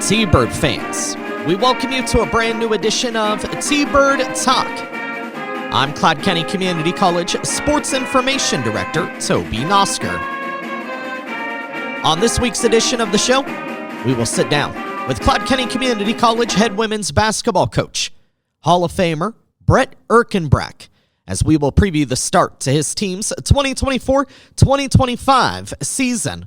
T-Bird fans, we welcome you to a brand new edition of T-Bird Talk. I'm Clyde County Community College Sports Information Director, Toby Nosker. On this week's edition of the show, we will sit down with Clyde County Community College head women's basketball coach, Hall of Famer Brett Erkenbrack, as we will preview the start to his team's 2024-2025 season.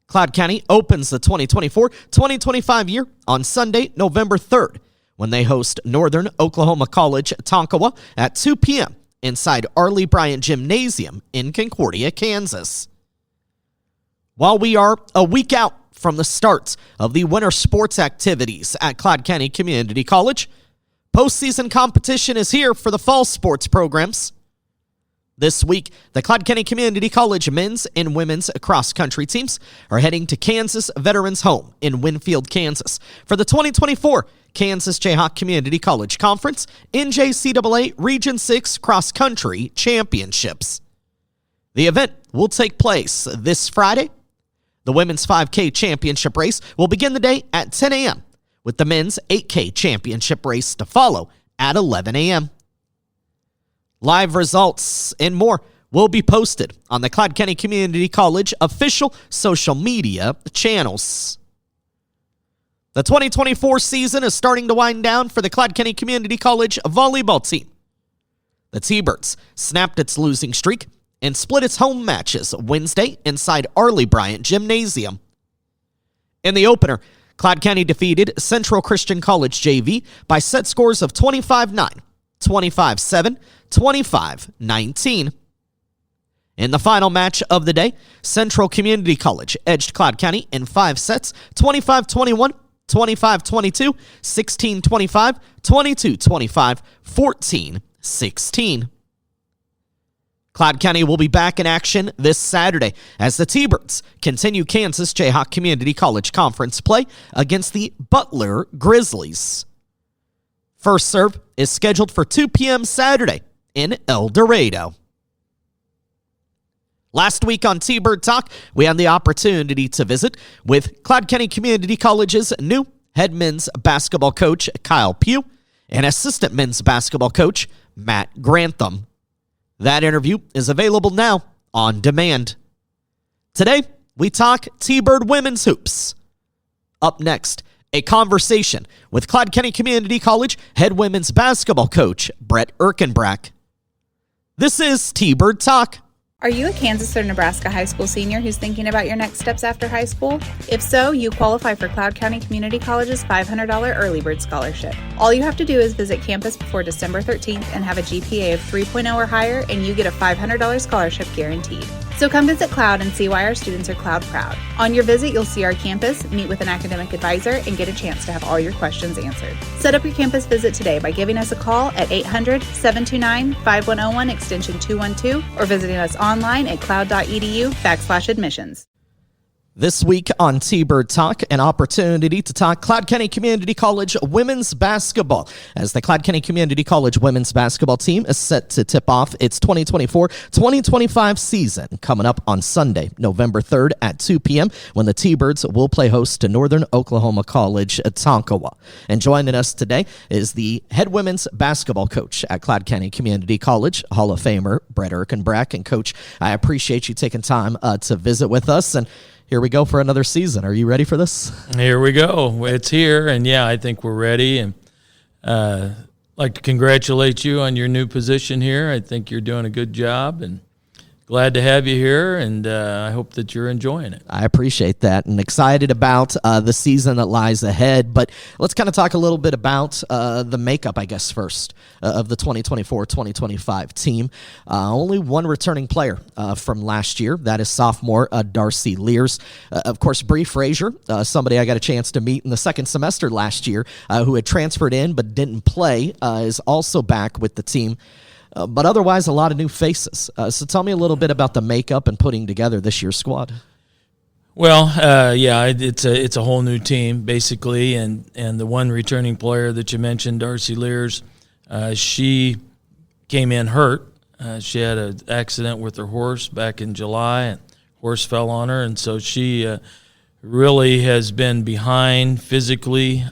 Clyde County opens the 2024-2025 year on Sunday, November 3rd, when they host Northern Oklahoma College Tonkawa at 2 p.m. inside Arlie Bryant Gymnasium in Concordia, Kansas. While we are a week out from the start of the winter sports activities at Clyde County Community College, postseason competition is here for the fall sports programs. This week, the Clyde County Community College men's and women's cross-country teams are heading to Kansas Veterans Home in Winfield, Kansas for the 2024 Kansas Jayhawk Community College Conference NJCAA Region 6 Cross-Country Championships. The event will take place this Friday. The women's 5K championship race will begin the day at 10 a.m., with the men's 8K championship race to follow at 11 a.m. Live results and more will be posted on the Clyde County Community College official social media channels. The 2024 season is starting to wind down for the Clyde County Community College volleyball team. The T-Birds snapped its losing streak and split its home matches Wednesday inside Arlie Bryant Gymnasium. In the opener, Clyde County defeated Central Christian College JV by set scores of 25-9, 25-7, 25-19. In the final match of the day, Central Community College edged Clyde County in 5 sets, 25-21, 25-22, 16-25, 22-25, 14-16. Clyde County will be back in action this Saturday as the T-Birds continue Kansas Jayhawk Community College Conference play against the Butler Grizzlies. First serve is scheduled for 2 p.m. Saturday in El Dorado. Last week on T-Bird Talk, we had the opportunity to visit with Clyde County Community College's new head men's basketball coach, Kyle Pugh, and assistant men's basketball coach, Matt Grantham. That interview is available now on demand. Today, we talk T-Bird women's hoops. Up next, a conversation with Clyde County Community College head women's basketball coach, Brett Erkenbrack. This is T-Bird Talk. Are you a Kansas or Nebraska high school senior who's thinking about your next steps after high school? If so, you qualify for Clyde County Community College's $500 Early Bird Scholarship. All you have to do is visit campus before December 13th and have a GPA of 3.0 or higher, and you get a $500 scholarship guaranteed. So come visit Cloud and see why our students are Cloud proud. On your visit, you'll see our campus, meet with an academic advisor, and get a chance to have all your questions answered. Set up your campus visit today by giving us a call at 800-729-5101 extension 212 or visiting us online at cloud.edu/admissions. This week on T-Bird Talk, an opportunity to talk Clyde County Community College women's basketball, as the Clyde County Community College women's basketball team is set to tip off its 2024-2025 season coming up on Sunday, November 3rd at 2 p.m. when the T-Birds will play host to Northern Oklahoma College at Tonkawa. And joining us today is the head women's basketball coach at Clyde County Community College, Hall of Famer Brett Erkenbrack. And Coach, I appreciate you taking time to visit with us, and here we go for another season. Are you ready for this? Here we go. It's here, and yeah, I think we're ready. And like to congratulate you on your new position here. I think you're doing a good job, and glad to have you here, and I hope that you're enjoying it. I appreciate that and excited about the season that lies ahead. But let's kind of talk a little bit about the makeup, I guess, first of the 2024-2025 team. Only one returning player from last year. That is sophomore Darcy Lears. Of course, Bree Frazier, somebody I got a chance to meet in the second semester last year, who had transferred in but didn't play, is also back with the team. But otherwise, a lot of new faces. So tell me a little bit about the makeup and putting together this year's squad. Well, yeah, it's a whole new team basically, and the one returning player that you mentioned, Darcy Lears, she came in hurt. She had an accident with her horse back in July, and horse fell on her, and so she really has been behind physically.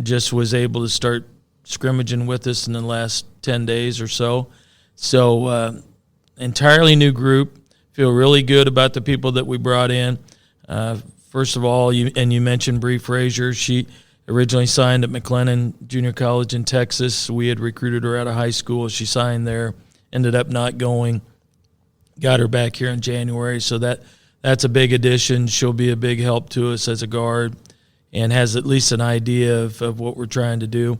Just was able to start scrimmaging with us in the last 10 days or so. So entirely new group. Feel really good about the people that we brought in. First of all, you mentioned Bree Frazier. She originally signed at McLennan Junior College in Texas. We had recruited her out of high school. She signed there, ended up not going. Got her back here in January, so that's a big addition. She'll be a big help to us as a guard and has at least an idea of what we're trying to do.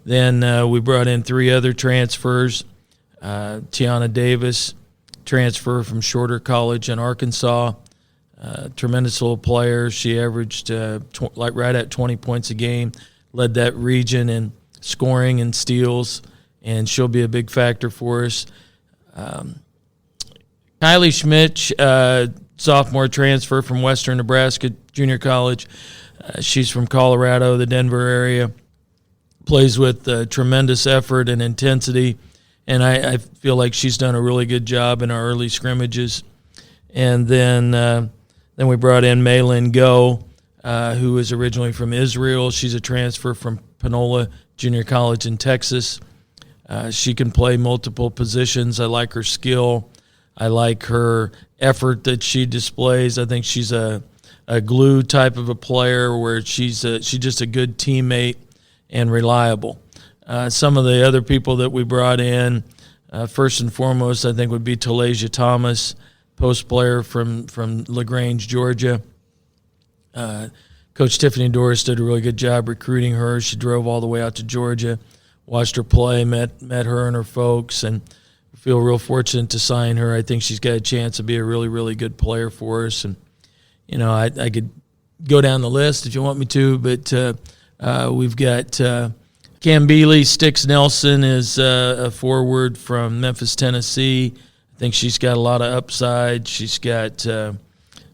Then we brought in 3 other transfers. Tiana Davis, transfer from Shorter College in Arkansas. Tremendous little player. She averaged right at 20 points a game, led that region in scoring and steals, and she'll be a big factor for us. Kylie Schmitz, sophomore transfer from Western Nebraska Junior College. She's from Colorado, the Denver area. Plays with tremendous effort and intensity, and I feel like she's done a really good job in our early scrimmages. And then we brought in Maylin Go, who is originally from Israel. She's a transfer from Panola Junior College in Texas. She can play multiple positions. I like her skill. I like her effort that she displays. I think she's a glue type of a player where she's just a good teammate and reliable. Some of the other people that we brought in, first and foremost, I think would be Talasia Thomas, post player from LaGrange, Georgia. Coach Tiffany Doris did a really good job recruiting her. She drove all the way out to Georgia, watched her play, met her and her folks, and feel real fortunate to sign her. I think she's got a chance to be a really, really good player for us. And, I could go down the list if you want me to, but we've got Cam Bealey. Sticks Nelson is a forward from Memphis, Tennessee. I think she's got a lot of upside. She's got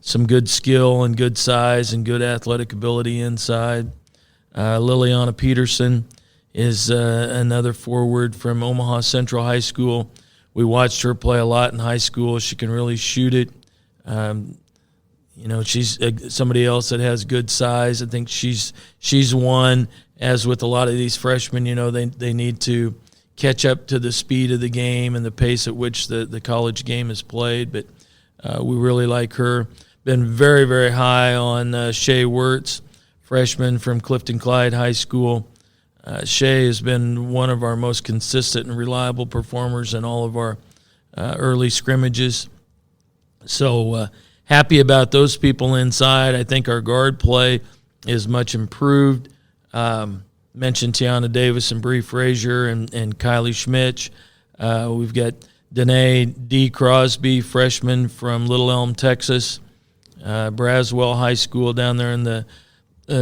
some good skill and good size and good athletic ability inside. Liliana Peterson is another forward from Omaha Central High School. We watched her play a lot in high school. She can really shoot it. She's somebody else that has good size. I think she's one, as with a lot of these freshmen, they need to catch up to the speed of the game and the pace at which the college game is played. But we really like her. Been very, very high on Shay Wirtz, freshman from Clifton Clyde High School. Shay has been one of our most consistent and reliable performers in all of our early scrimmages. So happy about those people inside. I think our guard play is much improved. Mentioned Tiana Davis and Bree Frazier and Kylie Schmitz. We've got Danae D. Crosby, freshman from Little Elm, Texas. Braswell High School down there in the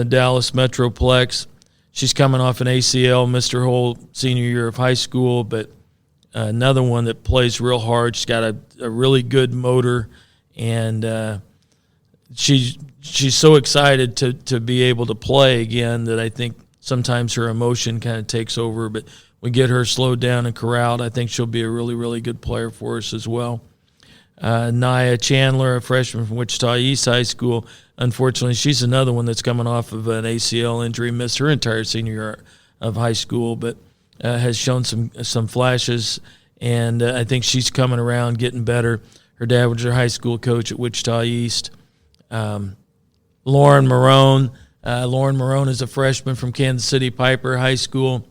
Dallas Metroplex. She's coming off an ACL, missed her whole senior year of high school, but another one that plays real hard. She's got a really good motor, and she's so excited to be able to play again that I think sometimes her emotion kind of takes over. But we get her slowed down and corralled. I think she'll be a really, really good player for us as well. Nia Chandler, a freshman from Wichita East High School. Unfortunately, she's another one that's coming off of an ACL injury, missed her entire senior year of high school, but has shown some flashes, and I think she's coming around, getting better. Her dad was her high school coach at Wichita East. Lauren Marone. Lauren Marone is a freshman from Kansas City Piper High School.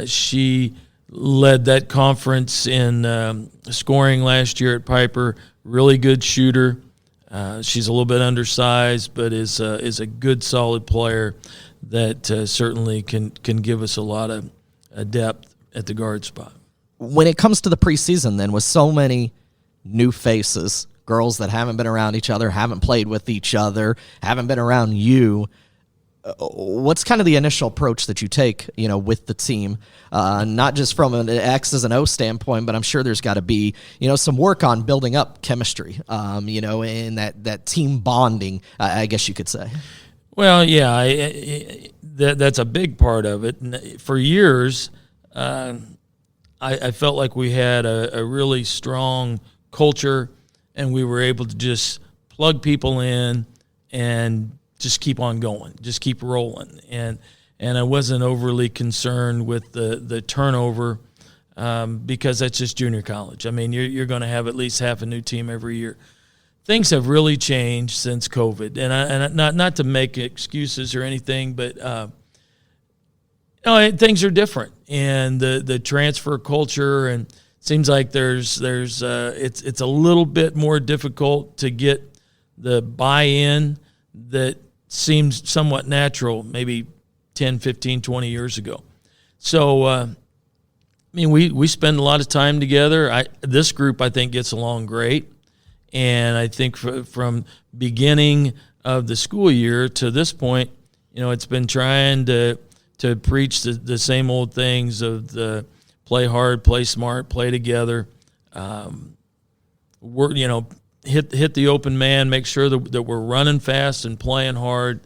She led that conference in scoring last year at Piper. Really good shooter. She's a little bit undersized, but is a good, solid player that certainly can give us a lot of depth at the guard spot. When it comes to the preseason, then, with so many new faces, girls that haven't been around each other, haven't played with each other, haven't been around you, what's kind of the initial approach that you take, with the team? Not just from an X's and O standpoint, but I'm sure there's got to be, some work on building up chemistry, and that team bonding, I guess you could say. Well, yeah, that's a big part of it. For years, I felt like we had a really strong culture, and we were able to just plug people in and just keep on going, just keep rolling. And I wasn't overly concerned with the turnover because that's just junior college. I mean, you're going to have at least half a new team every year. Things have really changed since COVID, and not to make excuses or anything, but things are different, and the transfer culture, and seems like it's a little bit more difficult to get the buy-in that seems somewhat natural maybe 10, 15, 20 years ago. So, we spend a lot of time together. This group, I think, gets along great. And I think from beginning of the school year to this point, it's been trying to preach the same old things of the play hard, play smart, play together. Hit the open man, make sure that we're running fast and playing hard,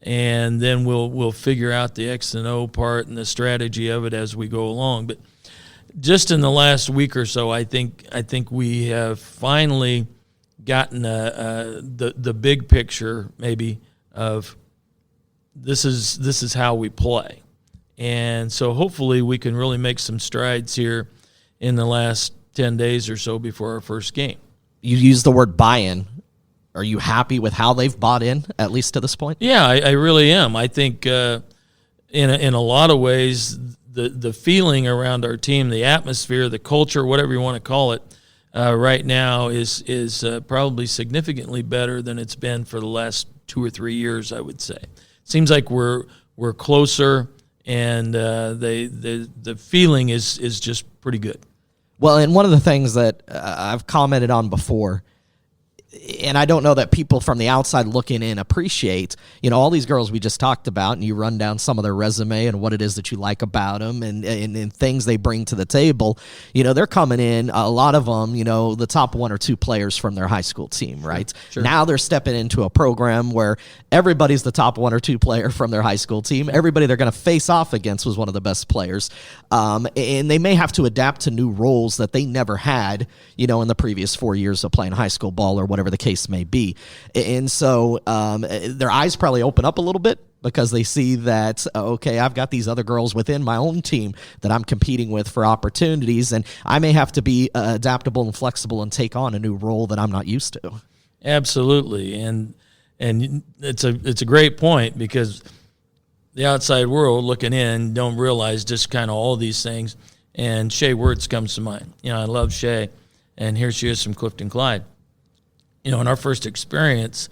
and then we'll figure out the X and O part and the strategy of it as we go along. But just in the last week or so, I think we have finally gotten the big picture maybe of this is how we play. And so hopefully we can really make some strides here in the last 10 days or so before our first game. You use the word buy-in. Are you happy with how they've bought in, at least to this point? Yeah, I really am. I think in a lot of ways the feeling around our team, the atmosphere, the culture, whatever you want to call it, right now is probably significantly better than it's been for the last 2 or 3 years, I would say. Seems like we're closer, and the feeling is just pretty good. Well, and one of the things that I've commented on before, and I don't know that people from the outside looking in appreciate, all these girls we just talked about, and you run down some of their resume and what it is that you like about them and things they bring to the table. They're coming in, a lot of them, the top 1 or 2 players from their high school team, right? Sure. Now they're stepping into a program where everybody's the top 1 or 2 player from their high school team. Everybody they're going to face off against was one of the best players. And they may have to adapt to new roles that they never had, in the previous 4 years of playing high school ball or whatever the case may be. And so their eyes probably open up a little bit because they see that, okay, I've got these other girls within my own team that I'm competing with for opportunities, and I may have to be adaptable and flexible and take on a new role that I'm not used to. Absolutely. And it's a great point, because the outside world looking in don't realize just kind of all these things. And Shay Wirtz comes to mind. I love Shay, and here she is from Clifton Clyde. In our first experience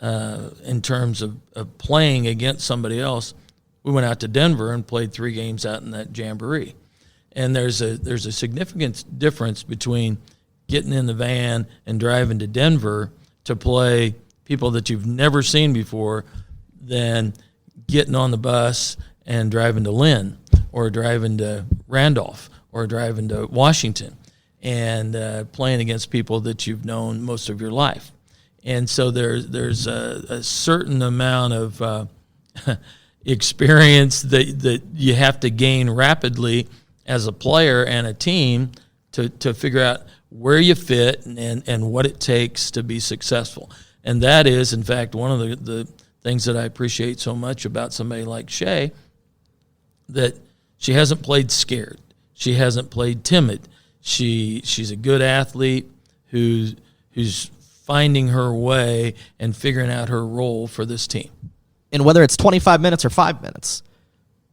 in terms of playing against somebody else, we went out to Denver and played 3 games out in that jamboree. And there's a significant difference between getting in the van and driving to Denver to play people that you've never seen before than getting on the bus and driving to Lynn or driving to Randolph or driving to Washington and playing against people that you've known most of your life. And so there's a certain amount of experience that you have to gain rapidly as a player and a team to figure out where you fit and what it takes to be successful. And that is, in fact, one of the things that I appreciate so much about somebody like Shay, that she hasn't played scared. She hasn't played timid. She's a good athlete who's finding her way and figuring out her role for this team. And whether it's 25 minutes or 5 minutes,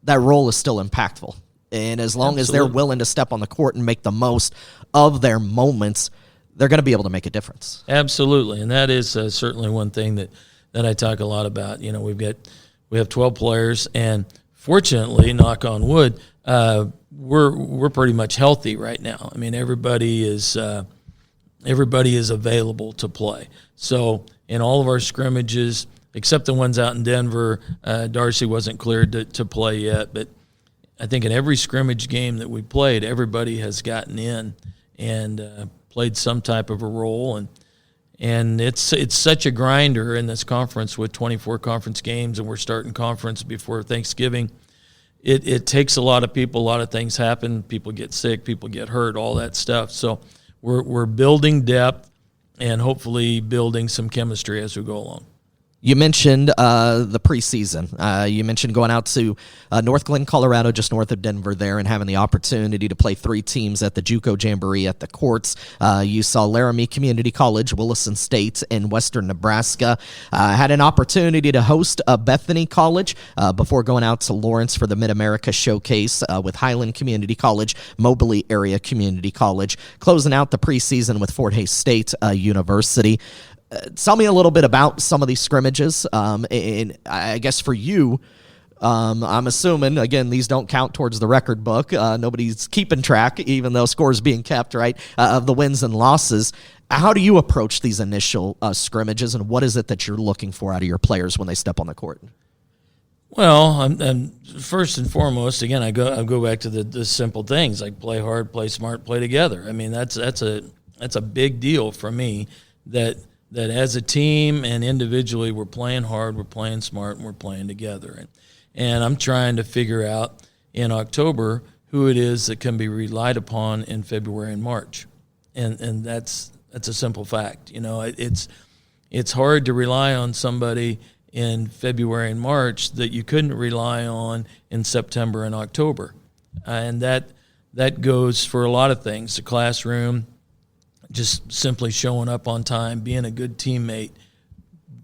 that role is still impactful. And as long as they're willing to step on the court and make the most of their moments, they're going to be able to make a difference. Absolutely, and that is certainly one thing that I talk a lot about. We have 12 players, and fortunately, knock on wood, we're pretty much healthy right now. I mean, everybody is available to play. So in all of our scrimmages, except the ones out in Denver, Darcy wasn't cleared to play yet, but I think in every scrimmage game that we played, everybody has gotten in and played some type of a role, and it's such a grinder in this conference with 24 conference games, and we're starting conference before Thanksgiving. It takes a lot of people. A lot of things happen. People get sick. People get hurt. All that stuff. So we're building depth and hopefully building some chemistry as we go along. You mentioned the preseason. You mentioned going out to North Glen, Colorado, just north of Denver there, and having the opportunity to play 3 teams at the JUCO Jamboree at the courts. You saw Laramie Community College, Williston State, and Western Nebraska. Had an opportunity to host Bethany College before going out to Lawrence for the Mid-America Showcase with Highland Community College, Moberly Area Community College, closing out the preseason with Fort Hays State University. Tell me a little bit about some of these scrimmages, and I guess for you, I'm assuming, again, these don't count towards the record book. Nobody's keeping track, even though scores being kept, right, of the wins and losses. How do you approach these initial scrimmages, and what is it that you're looking for out of your players when they step on the court? Well, I'm first and foremost, again, I go back to the simple things, like play hard, play smart, play together. I mean, that's a big deal for me that as a team and individually we're playing hard, we're playing smart, and we're playing together. And I'm trying to figure out in October who it is that can be relied upon in February and March. And that's a simple fact. You know, it's hard to rely on somebody in February and March that you couldn't rely on in September and October. And that goes for a lot of things, the classroom, just simply showing up on time, being a good teammate,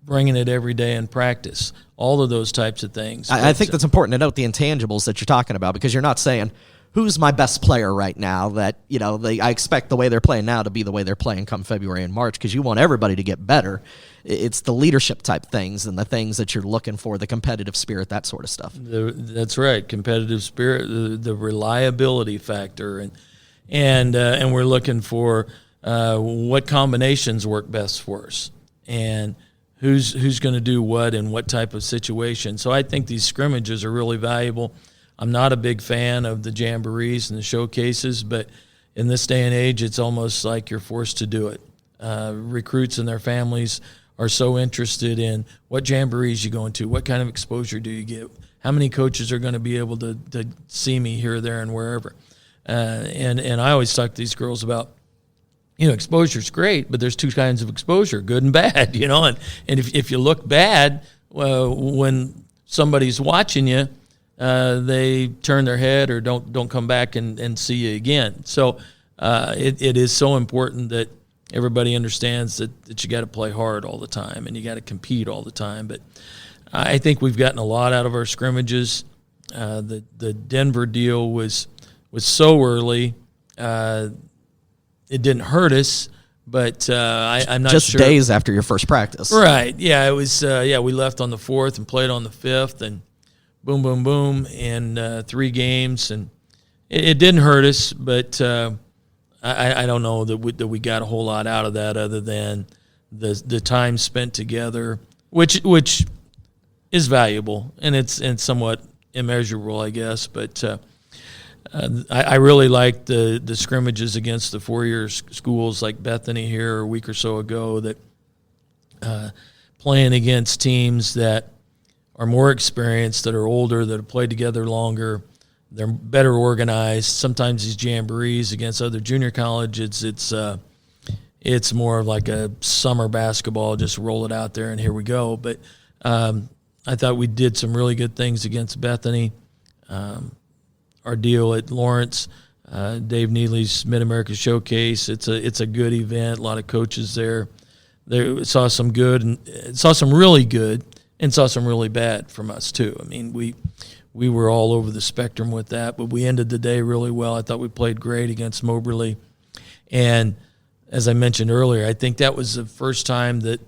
bringing it every day in practice, all of those types of things. I think that's important to note, the intangibles that you're talking about, because you're not saying, who's my best player right now that, you know, I expect the way they're playing now to be the way they're playing come February and March, because you want everybody to get better. It's the leadership type things and the things that you're looking for, the competitive spirit, that sort of stuff. That's right, competitive spirit, the reliability factor, and we're looking for what combinations work best for us, and who's going to do what in what type of situation. So I think these scrimmages are really valuable. I'm not a big fan of the jamborees and the showcases, but in this day and age, it's almost like you're forced to do it. Recruits and their families are so interested in what jamborees you going to, what kind of exposure do you get, how many coaches are going to be able to see me here, there, and wherever. And I always talk to these girls about, you know, exposure's great, but there's 2 kinds of exposure, good and bad, you know. And if you look bad, when somebody's watching you, they turn their head or don't come back and see you again. So it is so important that everybody understands that you got to play hard all the time and you got to compete all the time. But I think we've gotten a lot out of our scrimmages. The Denver deal was so early. It didn't hurt us, but I'm not just sure. Just days after your first practice. Right. Yeah, it was, we left on the 4th and played on the 5th, and boom, boom, boom, in 3 games. And it didn't hurt us, but I don't know that we got a whole lot out of that other than the time spent together, which is valuable, and it's somewhat immeasurable, I guess, but I really liked the scrimmages against the 4-year schools like Bethany here a week or so ago, that playing against teams that are more experienced, that are older, that have played together longer, they're better organized. Sometimes these jamborees against other junior colleges, it's more like a summer basketball, just roll it out there and here we go. But I thought we did some really good things against Bethany. Our deal at Lawrence, Dave Neely's Mid-America Showcase. It's a good event. A lot of coaches there. They saw some good and saw some really good and saw some really bad from us too. I mean, we were all over the spectrum with that, but we ended the day really well. I thought we played great against Moberly, and as I mentioned earlier, I think that was the first time that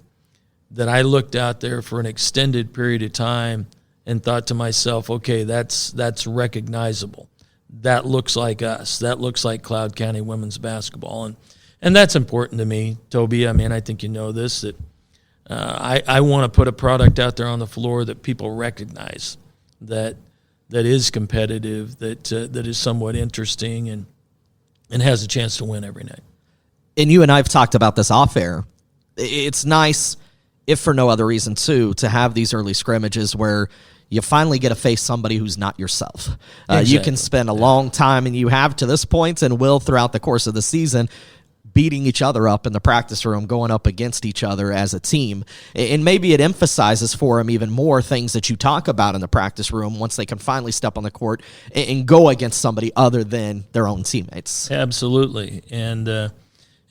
I looked out there for an extended period of time and thought to myself, okay, that's recognizable. That looks like us. That looks like Cloud County women's basketball. And that's important to me, Toby. I mean, I think you know this, that I want to put a product out there on the floor that people recognize, that is competitive, that is somewhat interesting and has a chance to win every night. And you and I have talked about this off air. It's nice, if for no other reason, too, to have these early scrimmages where you finally get to face somebody who's not yourself. Exactly. You can spend a long time, and you have to this point and will throughout the course of the season, beating each other up in the practice room, going up against each other as a team. And maybe it emphasizes for them even more things that you talk about in the practice room once they can finally step on the court and go against somebody other than their own teammates. Absolutely. And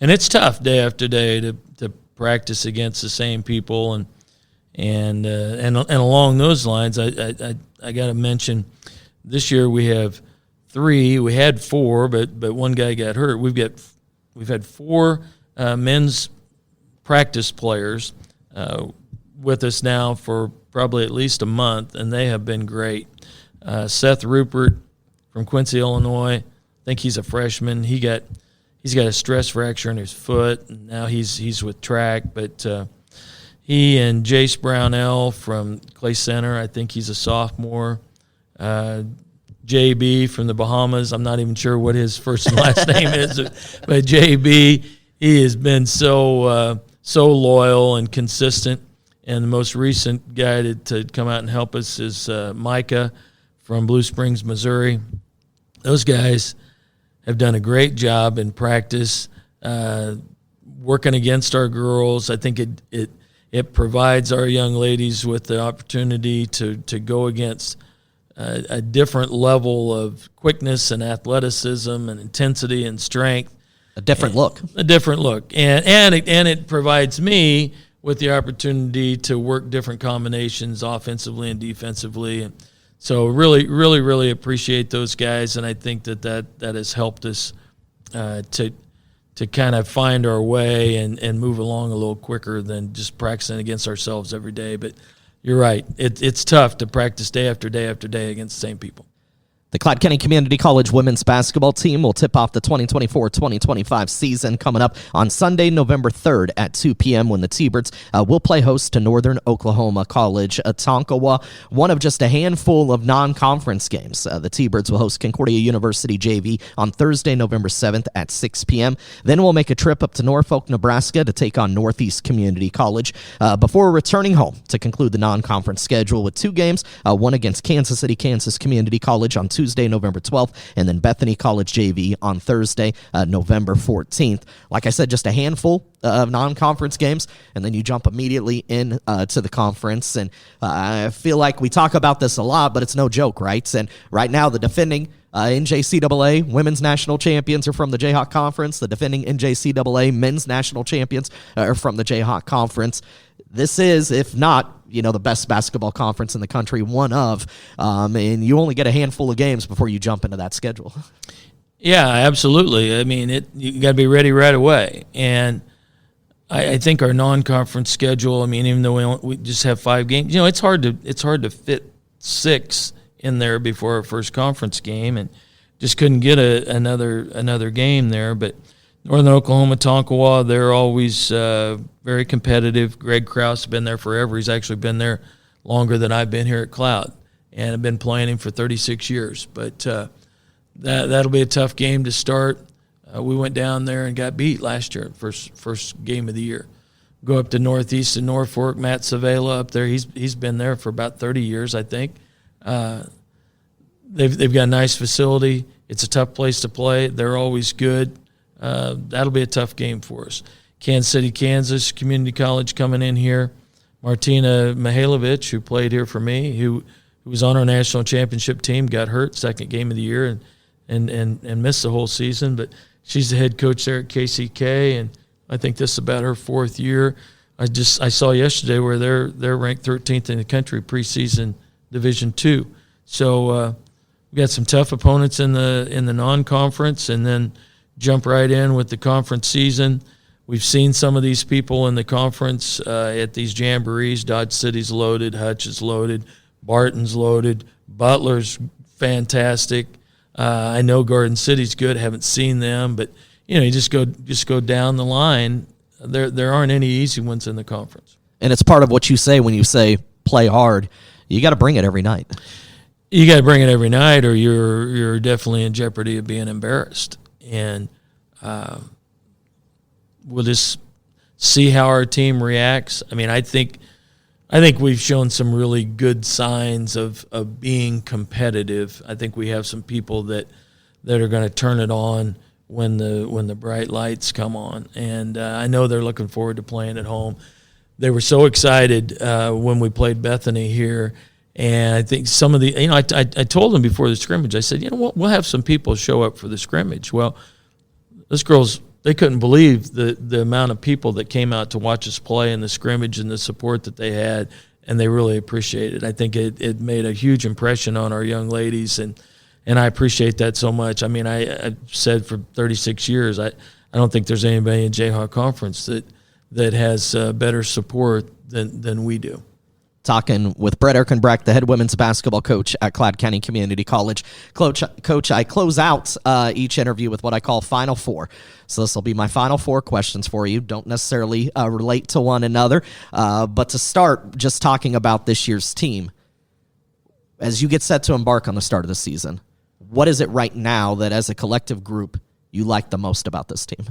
it's tough day after day to practice against the same people. And along those lines, I got to mention this year we have 3. We had 4, but one guy got hurt. We've had 4 men's practice players with us now for probably at least a month, and they have been great. Seth Rupert from Quincy, Illinois. I think he's a freshman. He's got a stress fracture in his foot, and now he's with track. But he and Jace Brownell from Clay Center, I think he's a sophomore. JB from the Bahamas, I'm not even sure what his first and last name is, but JB, he has been so loyal and consistent. And the most recent guy to come out and help us is Micah from Blue Springs, Missouri. Those guys have done a great job in practice, working against our girls. I think it provides our young ladies with the opportunity to go against a different level of quickness and athleticism and intensity and strength. A different look. And it provides me with the opportunity to work different combinations offensively and defensively. And so really, really, really appreciate those guys, and I think that has helped us to kind of find our way and move along a little quicker than just practicing against ourselves every day. But you're right. It's tough to practice day after day after day against the same people. The Cloud County Community College women's basketball team will tip off the 2024-2025 season coming up on Sunday, November 3rd at 2 p.m. when the T-Birds will play host to Northern Oklahoma College Tonkawa, one of just a handful of non-conference games. The T-Birds will host Concordia University JV on Thursday, November 7th at 6 p.m. Then we'll make a trip up to Norfolk, Nebraska to take on Northeast Community College before returning home to conclude the non-conference schedule with 2 games, one against Kansas City, Kansas Community College on Tuesday, November 12th, and then Bethany College JV on Thursday, November 14th. Like I said, just a handful of non-conference games, and then you jump immediately in to the conference. And I feel like we talk about this a lot, but it's no joke, right? And right now, the defending NJCAA women's national champions are from the Jayhawk Conference. The defending NJCAA men's national champions are from the Jayhawk Conference. This is, if not, the best basketball conference in the country, one of, and you only get a handful of games before you jump into that schedule. Yeah, absolutely. I mean, you got to be ready right away. And I think our non-conference schedule, I mean, even though we just have 5 games, it's hard to fit 6 in there before our first conference game, and just couldn't get another game there. But Northern Oklahoma Tonkawa, they're always very competitive. Greg Krause has been there forever. He's actually been there longer than I've been here at Cloud, and I've been playing him for 36 years. But that'll be a tough game to start. We went down there and got beat last year, first game of the year. Go up to Northeast and Norfolk. Matt Savela up there. He's been there for about 30 years, I think. They've got a nice facility. It's a tough place to play. They're always good. That'll be a tough game for us. Kansas City, Kansas Community College coming in here. Martina Mihailovic, who played here for me, who was on our national championship team, got hurt second game of the year and missed the whole season. But she's the head coach there at KCK, and I think this is about her 4th year. I saw yesterday where they're ranked 13th in the country preseason Division II. So we got some tough opponents in the non-conference, and then jump right in with the conference season. We've seen some of these people in the conference at these jamborees. Dodge City's loaded, Hutch is loaded, Barton's loaded, Butler's fantastic. I know Garden City's good. Haven't seen them, but you just go down the line. There aren't any easy ones in the conference. And it's part of what you say when you say play hard. You got to bring it every night. You got to bring it every night, or you're definitely in jeopardy of being embarrassed. And we'll just see how our team reacts. I mean, I think we've shown some really good signs of being competitive. I think we have some people that are going to turn it on when the bright lights come on. And I know they're looking forward to playing at home. They were so excited when we played Bethany here. And I think some of the, I told them before the scrimmage, I said, we'll have some people show up for the scrimmage. Well, those girls, they couldn't believe the amount of people that came out to watch us play in the scrimmage and the support that they had, and they really appreciated it. I think it made a huge impression on our young ladies, and I appreciate that so much. I mean, I've said for 36 years, I don't think there's anybody in Jayhawk Conference that has better support than we do. Talking with Brett Erkenbrack, the head women's basketball coach at Cloud County Community College. Coach, I close out each interview with what I call Final Four. So this will be my final 4 questions for you. Don't necessarily relate to one another. But to start, just talking about this year's team. As you get set to embark on the start of the season, what is it right now that as a collective group you like the most about this team?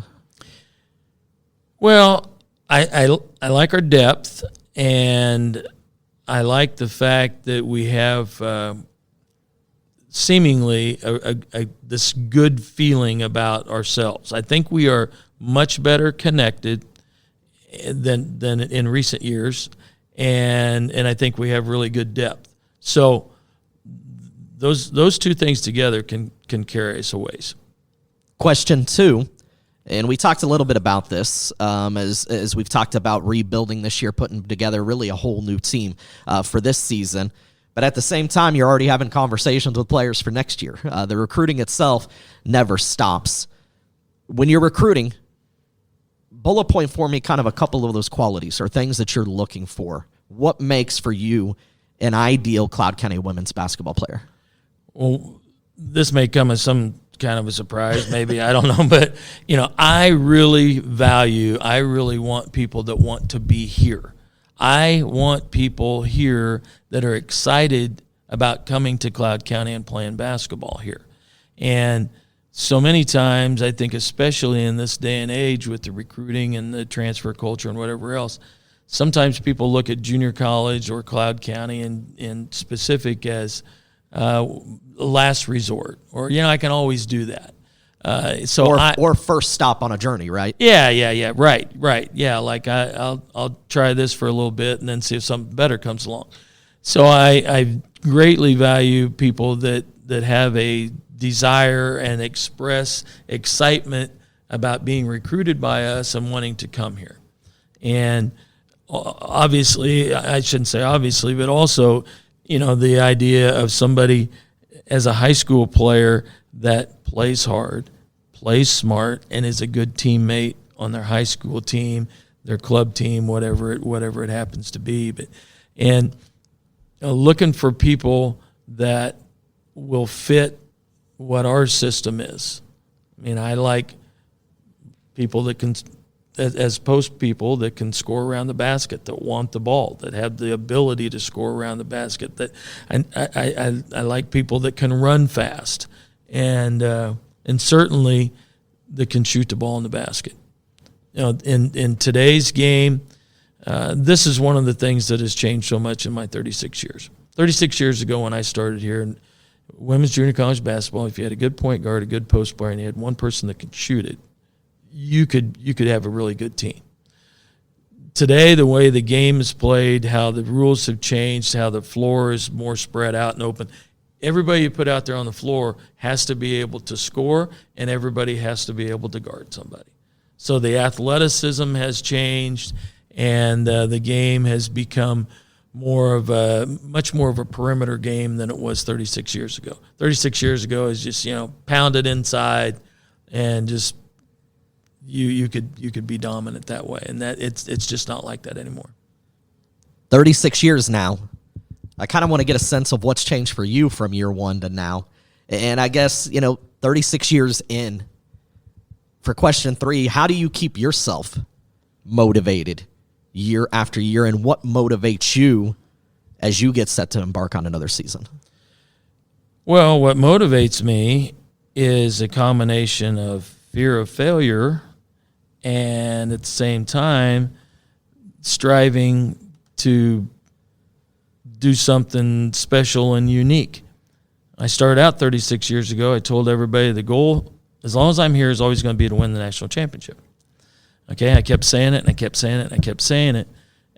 Well, I like our depth, and I like the fact that we have seemingly this good feeling about ourselves. I think we are much better connected than in recent years, and I think we have really good depth. So those 2 things together can carry us a ways. Question 2. And we talked a little bit about this as we've talked about rebuilding this year, putting together really a whole new team for this season. But at the same time, you're already having conversations with players for next year. The recruiting itself never stops. When you're recruiting, bullet point for me kind of a couple of those qualities or things that you're looking for. What makes for you an ideal Cloud County women's basketball player? Well, this may come as some kind of a surprise, maybe, I don't know, but I really want people that want to be here. I want people here that are excited about coming to Cloud County and playing basketball here. And so many times, I think especially in this day and age with the recruiting and the transfer culture and whatever else, sometimes people look at junior college or Cloud County in specific as last resort, or I can always do that. Or first stop on a journey, right? Yeah, right. Yeah, like I'll try this for a little bit and then see if something better comes along. So I greatly value people that have a desire and express excitement about being recruited by us and wanting to come here. And obviously, I shouldn't say obviously, but also the idea of somebody as a high school player that plays hard, plays smart, and is a good teammate on their high school team, their club team, whatever it happens to be. And looking for people that will fit what our system is. I mean, I like people that can, as post people that can score around the basket, that want the ball, that have the ability to score around the basket. That I like people that can run fast, and certainly that can shoot the ball in the basket. In today's game, this is one of the things that has changed so much in my 36 years. 36 years ago when I started here in women's junior college basketball, if you had a good point guard, a good post player, and you had one person that could shoot it, you could have a really good team. Today, the way the game is played, how the rules have changed, how the floor is more spread out and open, everybody you put out there on the floor has to be able to score, and everybody has to be able to guard somebody. So the athleticism has changed, and the game has become much more of a perimeter game than it was 36 years ago. 36 years ago is just pounded inside, and just you could be dominant that way, and that it's just not like that anymore. 36 years now. I kind of want to get a sense of what's changed for you from year one to now. And I guess, 36 years in, for question 3, how do you keep yourself motivated year after year, and what motivates you as you get set to embark on another season? Well, what motivates me is a combination of fear of failure and at the same time striving to do something special and unique. I started out 36 years ago. I told everybody the goal as long as I'm here, is always going to be to win the national championship. Okay, I kept saying it, and I kept saying it, and I kept saying it.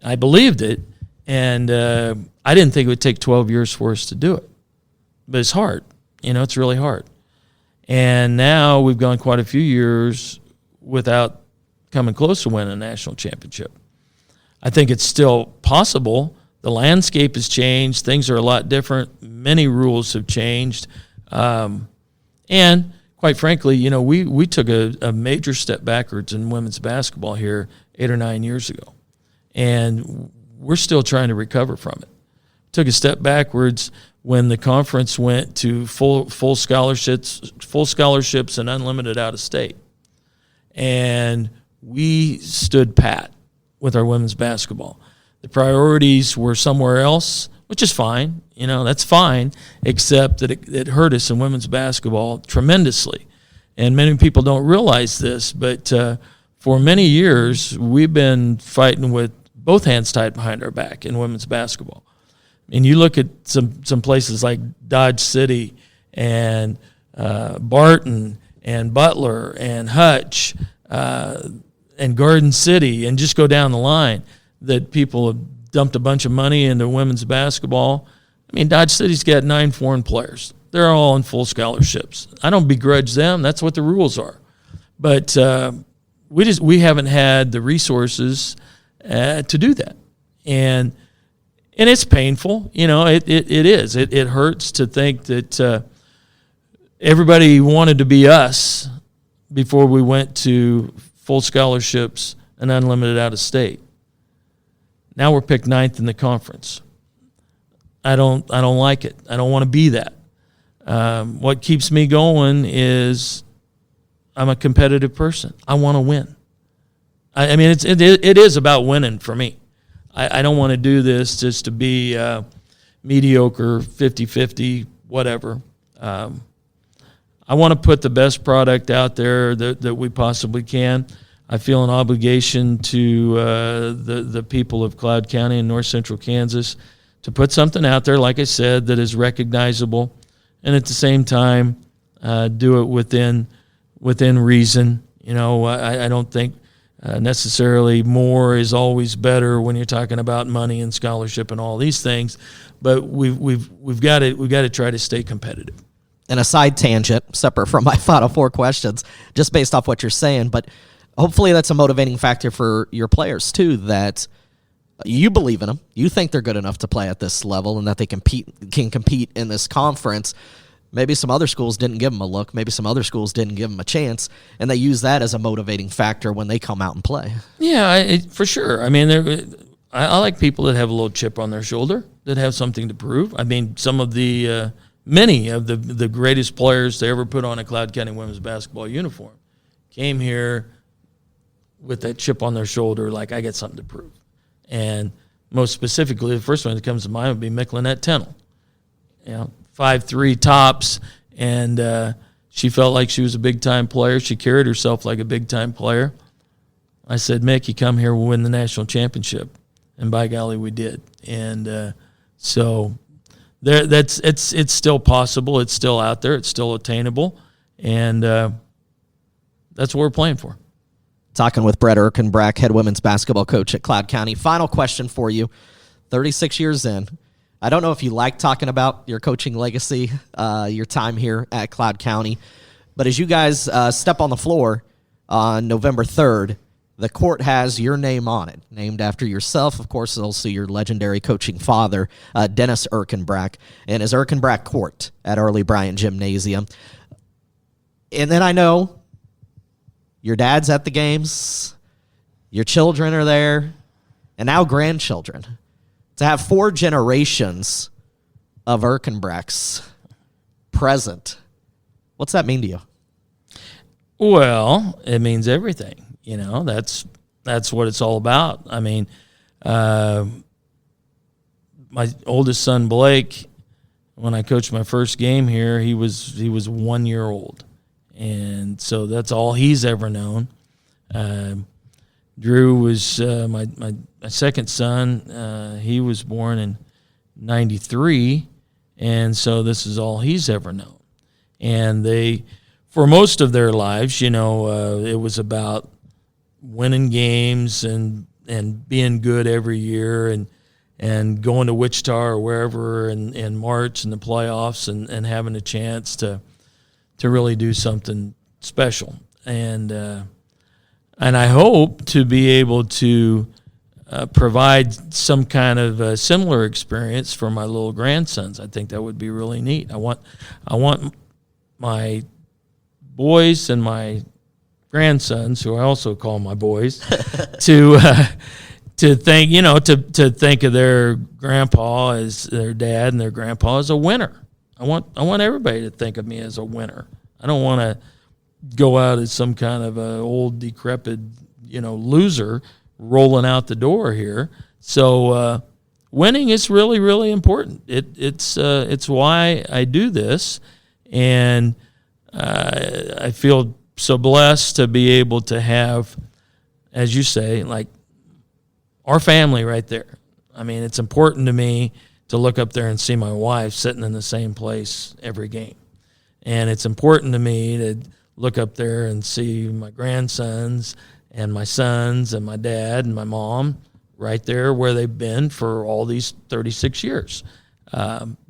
I believed it, and I didn't think it would take 12 years for us to do it. But it's hard. It's really hard. And now we've gone quite a few years without coming close to winning a national championship. I think it's still possible. The landscape has changed. Things are a lot different. Many rules have changed. And quite frankly, we took a major step backwards in women's basketball here 8 or 9 years ago. And we're still trying to recover from it. Took a step backwards when the conference went to full scholarships and unlimited out of state. And we stood pat with our women's basketball. The priorities were somewhere else, which is fine. That's fine, except that it hurt us in women's basketball tremendously. And many people don't realize this, but for many years, we've been fighting with both hands tied behind our back in women's basketball. And you look at some places like Dodge City and Barton and Butler and Hutch and Garden City, and just go down the line, that people have dumped a bunch of money into women's basketball. I mean, Dodge City's got 9 foreign players. They're all on full scholarships. I don't begrudge them. That's what the rules are. But we haven't had the resources to do that. And it's painful. It is. It hurts to think that everybody wanted to be us before we went to full scholarships and unlimited out of state. Now we're picked 9th in the conference. I don't like it. I don't want to be that. What keeps me going is I'm a competitive person. I want to win. I mean, it is about winning for me. I don't want to do this just to be mediocre, 50-50, whatever. I want to put the best product out there that we possibly can. I feel an obligation to the people of Cloud County and North Central Kansas to put something out there, like I said, that is recognizable, and at the same time do it within reason. I don't think necessarily more is always better when you're talking about money and scholarship and all these things, but we've got to try to stay competitive. And a side tangent, separate from my final 4 questions, just based off what you're saying, but hopefully that's a motivating factor for your players too, that you believe in them, you think they're good enough to play at this level and that they can compete in this conference. Maybe some other schools didn't give them a look, maybe some other schools didn't give them a chance, and they use that as a motivating factor when they come out and play. Yeah, for sure. I mean, I like people that have a little chip on their shoulder, that have something to prove. I mean, some of the many of the greatest players to ever put on a Cloud County women's basketball uniform came here with that chip on their shoulder, like, I got something to prove. And most specifically, the first one that comes to mind would be Micklinette Tennell. 5'3" tops, and she felt like she was a big-time player. She carried herself like a big-time player. I said, Mick, you come here, we'll win the national championship. And by golly, we did. And so it's still possible. It's still out there. It's still attainable. And that's what we're playing for. Talking with Brett Erkenbrack, head women's basketball coach at Cloud County. Final question for you. 36 years in, I don't know if you like talking about your coaching legacy, your time here at Cloud County, but as you guys step on the floor on November 3rd, the court has your name on it, named after yourself. Of course, also your legendary coaching father, Dennis Erkenbrack, and his Erkenbrack Court at Early Bryant Gymnasium. And then I know your dad's at the games, your children are there, and now grandchildren. To have 4 generations of Erkenbracks present, what's that mean to you? Well, it means everything. That's what it's all about. I mean, my oldest son, Blake, when I coached my first game here, he was 1 year old. And so that's all he's ever known. Drew was my second son. He was born in 93, and so this is all he's ever known. And for most of their lives, it was about winning games and being good every year and going to Wichita or wherever in March in the playoffs and having a chance to really do something special. And I hope to be able to provide some kind of a similar experience for my little grandsons. I think that would be really neat. I want my boys and my grandsons, who I also call my boys, to think, to think of their grandpa as their dad and their grandpa as a winner. I want everybody to think of me as a winner. I don't want to go out as some kind of a old decrepit, loser rolling out the door here. So winning is really, really important. It's why I do this, and I feel so blessed to be able to have, as you say, like our family right there. I mean, it's important to me to look up there and see my wife sitting in the same place every game. And it's important to me to look up there and see my grandsons and my sons and my dad and my mom right there where they've been for all these 36 years.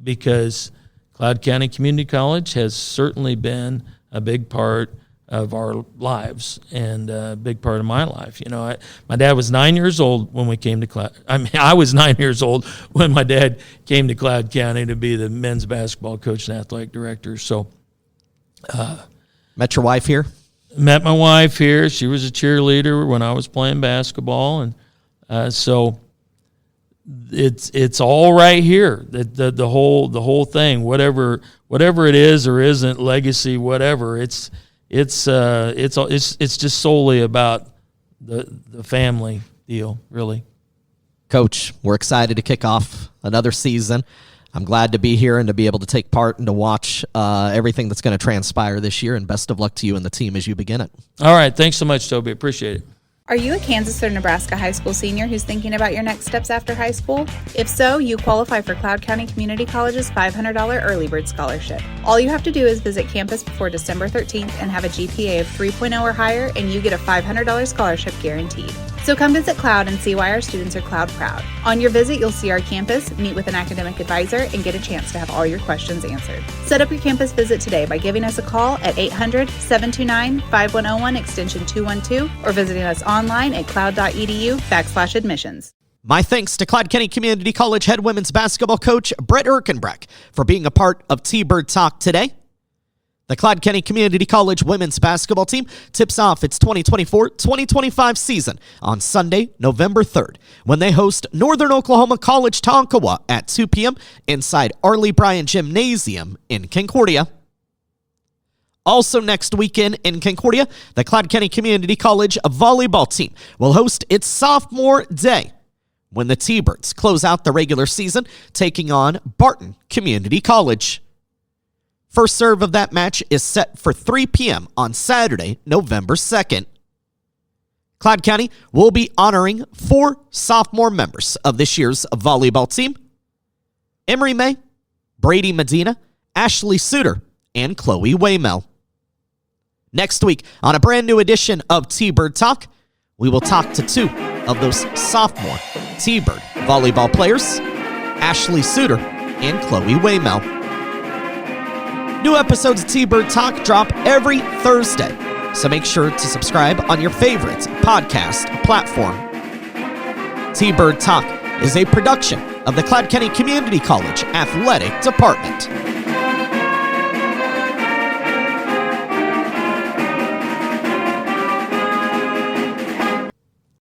Because Cloud County Community College has certainly been a big part of our lives and a big part of my life. My dad was 9 years old when we came to Cloud. I was 9 years old when my dad came to Cloud County to be the men's basketball coach and athletic director. So, met your wife here? Met my wife here. She was a cheerleader when I was playing basketball, and so it's all right here. The whole thing, whatever it is or isn't, legacy, whatever. It's just solely about the family deal, really. Coach, we're excited to kick off another season. I'm glad to be here and to be able to take part and to watch everything that's going to transpire this year, and best of luck to you and the team as you begin it. All right. Thanks so much, Toby. Appreciate it. Are you a Kansas or Nebraska high school senior who's thinking about your next steps after high school? If so, you qualify for Cloud County Community College's $500 Early Bird Scholarship. All you have to do is visit campus before December 13th and have a GPA of 3.0 or higher, and you get a $500 scholarship guaranteed. So come visit Cloud and see why our students are Cloud proud. On your visit, you'll see our campus, meet with an academic advisor, and get a chance to have all your questions answered. Set up your campus visit today by giving us a call at 800-729-5101 extension 212 or visiting us online at cloud.edu/admissions. My thanks to Cloud County Community College head women's basketball coach Brett Erkenbrack for being a part of T-Bird Talk today. The Cloud County Community College women's basketball team tips off its 2024-2025 season on Sunday, November 3rd, when they host Northern Oklahoma College Tonkawa at 2 p.m. inside Arlie Bryan Gymnasium in Concordia. Also next weekend in Concordia, the Cloud County Community College volleyball team will host its sophomore day when the T-Birds close out the regular season, taking on Barton Community College. First serve of that match is set for 3 p.m. on Saturday, November 2nd. Cloud County will be honoring 4 sophomore members of this year's volleyball team: Emery May, Brady Medina, Ashley Suter, and Chloe Waymel. Next week, on a brand new edition of T-Bird Talk, we will talk to 2 of those sophomore T-Bird volleyball players, Ashley Suter and Chloe Waymel. New episodes of T-Bird Talk drop every Thursday, so make sure to subscribe on your favorite podcast platform. T-Bird Talk is a production of the Cloud County Community College Athletic Department.